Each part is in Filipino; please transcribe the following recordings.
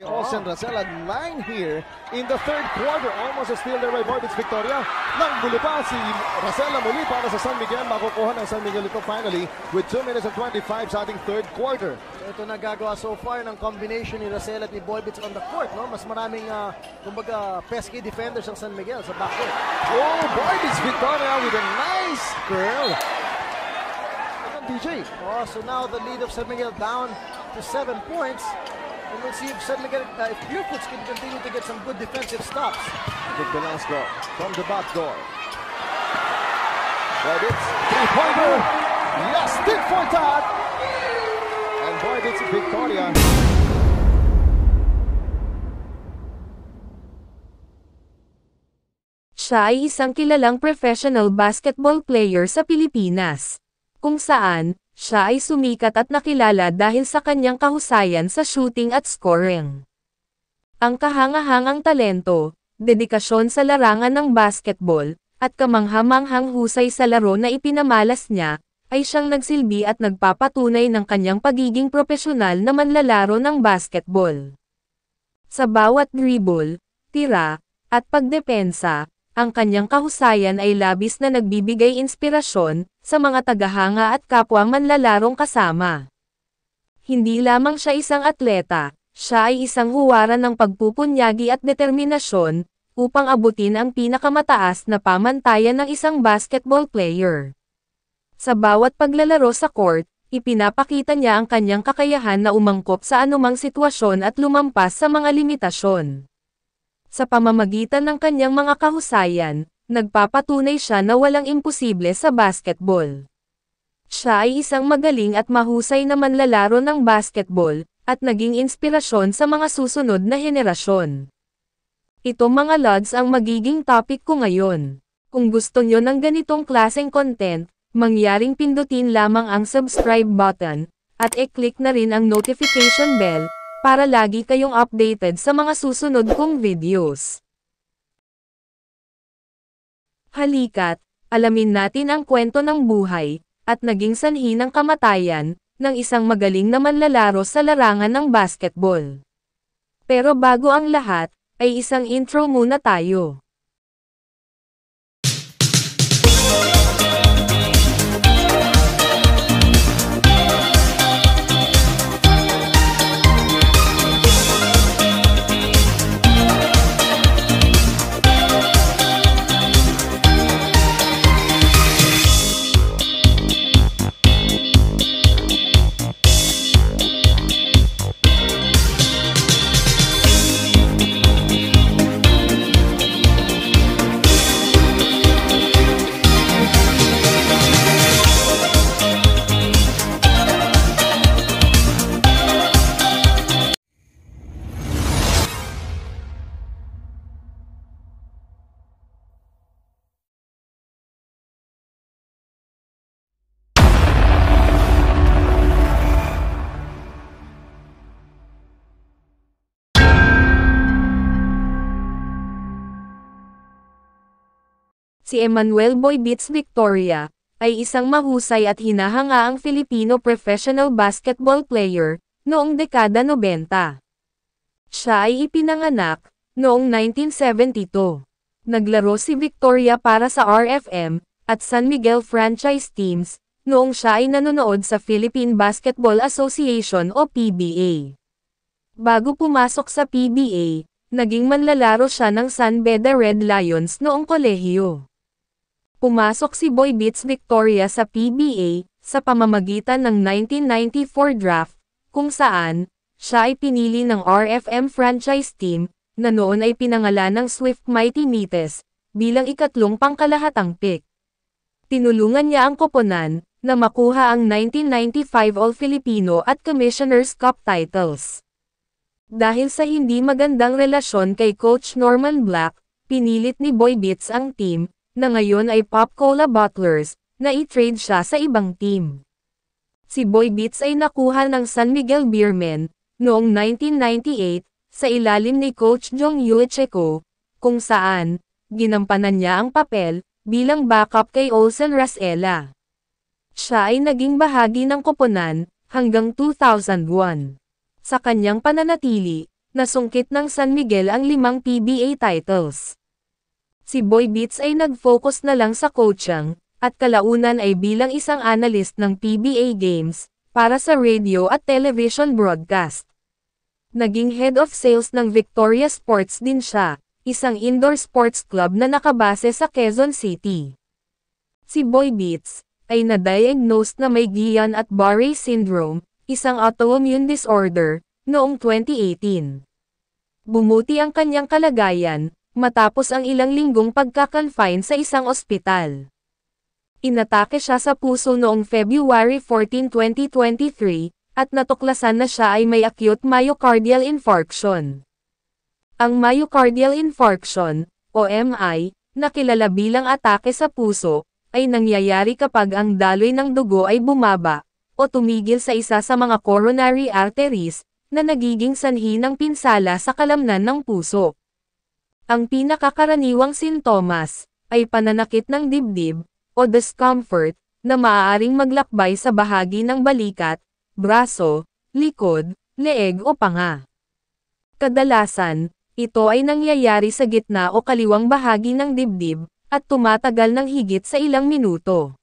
Olsen Racela 9 here in the third quarter. Almost a steal there by Boybits Victoria. Nang gulo pa si Racela muli para sa San Miguel. Makukuha ng San Miguel ito finally with 2 minutes and 25 sa ating third quarter. So ito nagagawa so far ng combination ni Racela at ni Boybits on the court. No? Mas maraming kumbaga pesky defenders ang San Miguel sa backcourt. Oh, Boybits Victoria with a nice curl. DJ. Oh, so now the lead of San Miguel down to 7 points. And we'll see if San Miguel, if Purefoots can continue to get some good defensive stops. Good Velasco from the back door. Boybits, three-pointer. Yes, stick for that. And Boybits Victoria. Siya ay isang kilalang professional basketball player sa Pilipinas, kung saan siya ay sumikat at nakilala dahil sa kanyang kahusayan sa shooting at scoring. Ang kahangahangang talento, dedikasyon sa larangan ng basketball, at kamangha-manghang husay sa laro na ipinamalas niya, ay siyang nagsilbi at nagpapatunay ng kanyang pagiging propesyonal na manlalaro ng basketball. Sa bawat dribble, tira, at pagdepensa, ang kanyang kahusayan ay labis na nagbibigay inspirasyon sa mga tagahanga at kapwa manlalarong kasama. Hindi lamang siya isang atleta, siya ay isang huwaran ng pagpupunyagi at determinasyon upang abutin ang pinakamataas na pamantayan ng isang basketball player. Sa bawat paglalaro sa court, ipinapakita niya ang kanyang kakayahan na umangkop sa anumang sitwasyon at lumampas sa mga limitasyon. Sa pamamagitan ng kanyang mga kahusayan, nagpapatunay siya na walang imposible sa basketball. Siya ay isang magaling at mahusay na manlalaro ng basketball, at naging inspirasyon sa mga susunod na henerasyon. Ito mga lods ang magiging topic ko ngayon. Kung gusto nyo ng ganitong klaseng content, mangyaring pindutin lamang ang subscribe button, at i-click na rin ang notification bell, para lagi kayong updated sa mga susunod kong videos. Halika't, alamin natin ang kwento ng buhay, at naging sanhi ng kamatayan, ng isang magaling na manlalaro sa larangan ng basketball. Pero bago ang lahat, ay isang intro muna tayo. Si Emmanuel Boybits Victoria, ay isang mahusay at hinahangaang Filipino professional basketball player, noong dekada 90. Siya ay ipinanganak, noong 1972. Naglaro si Victoria para sa RFM, at San Miguel franchise teams, noong siya ay nanonood sa Philippine Basketball Association o PBA. Bago pumasok sa PBA, naging manlalaro siya ng San Beda Red Lions noong kolehiyo. Pumasok si Boybits Victoria sa PBA, sa pamamagitan ng 1994 draft, kung saan, siya ay pinili ng RFM franchise team, na noon ay pinangalan ng Swift Mighty Metes, bilang ikatlong pangkalahatang pick. Tinulungan niya ang koponan, na makuha ang 1995 All-Filipino at Commissioner's Cup titles. Dahil sa hindi magandang relasyon kay Coach Norman Black, pinilit ni Boybits ang team, na ngayon ay Pop Cola Bottlers, na i-trade siya sa ibang team. Si Boybits ay nakuha ng San Miguel Beermen, noong 1998, sa ilalim ni Coach Jong Yuecheco, kung saan, ginampanan niya ang papel, bilang backup kay Olsen Racela. Siya ay naging bahagi ng koponan, hanggang 2001. Sa kanyang pananatili, nasungkit ng San Miguel ang 5 PBA titles. Si Boy Beats ay nag-focus na lang sa coaching, at kalaunan ay bilang isang analyst ng PBA Games, para sa radio at television broadcast. Naging head of sales ng Victoria Sports din siya, isang indoor sports club na nakabase sa Quezon City. Si Boy Beats ay na-diagnosed na may Guillain-Barré syndrome, isang autoimmune disorder, noong 2018. Bumuti ang kanyang kalagayan, matapos ang ilang linggong pagka-confine sa isang ospital. Inatake siya sa puso noong February 14, 2023, at natuklasan na siya ay may acute myocardial infarction. Ang myocardial infarction, o MI, na kilala bilang atake sa puso, ay nangyayari kapag ang daloy ng dugo ay bumaba, o tumigil sa isa sa mga coronary arteries, na nagiging sanhi ng pinsala sa kalamnan ng puso. Ang pinakakaraniwang sintomas, ay pananakit ng dibdib, o discomfort, na maaaring maglakbay sa bahagi ng balikat, braso, likod, leeg o panga. Kadalasan, ito ay nangyayari sa gitna o kaliwang bahagi ng dibdib, at tumatagal ng higit sa ilang minuto.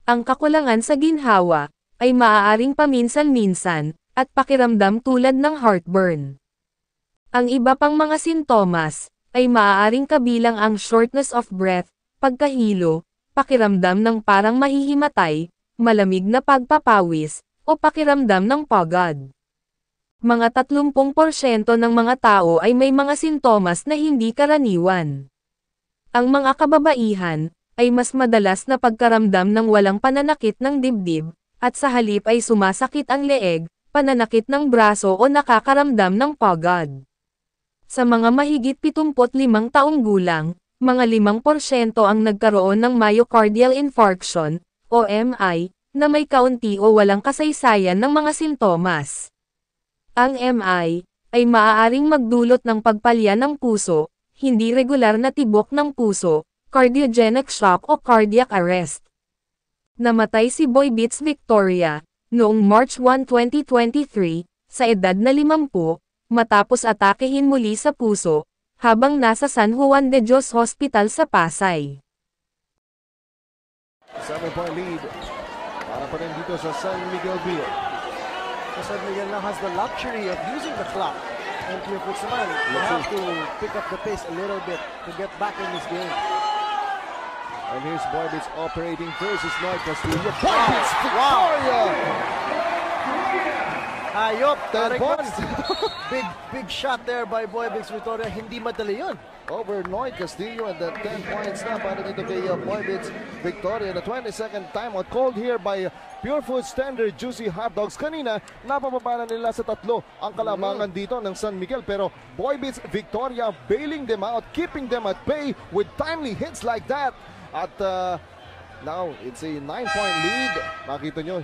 Ang kakulangan sa ginhawa, ay maaaring paminsan-minsan, at pakiramdam tulad ng heartburn. Ang iba pang mga sintomas, ay maaaring kabilang ang shortness of breath, pagkahilo, pakiramdam ng parang mahihimatay, malamig na pagpapawis, o pakiramdam ng pagod. Mga 30% ng mga tao ay may mga sintomas na hindi karaniwan. Ang mga kababaihan, ay mas madalas na pagkaramdam ng walang pananakit ng dibdib, at sa halip ay sumasakit ang leeg, pananakit ng braso o nakakaramdam ng pagod. Sa mga mahigit 75 taong gulang, mga 5% ang nagkaroon ng myocardial infarction, o MI, na may kaunti o walang kasaysayan ng mga sintomas. Ang MI, ay maaaring magdulot ng pagpalya ng puso, hindi regular na tibok ng puso, cardiogenic shock o cardiac arrest. Namatay si Boy Beats Victoria, noong March 1, 2023, sa edad na 50, matapos atakehin muli sa puso, habang nasa San Juan de Dios Hospital sa Pasay. 7-point lead para pa rin dito sa San Miguel Beer. So San Miguel now has the luxury of using the clock. And Purefoots naman, they have to pick up the pace a little bit to get back in this game. And here's Boy Beats operating versus Noy Castillo. Boy Beats Victoria! Ayop, 10 points. big shot there by Boy Beats Victoria. Hindi madali yun. Over Noy Castillo, and then 10 points na para dito kay Boy Beats Victoria. The 22nd timeout called here by Purefoots tender Juicy Hot Dogs. Kanina, napapabana nila sa 3 ang kalamangan dito ng San Miguel. Pero Boy Beats Victoria bailing them out, keeping them at bay with timely hits like that. At now, it's a 9-point lead. Makita nyo,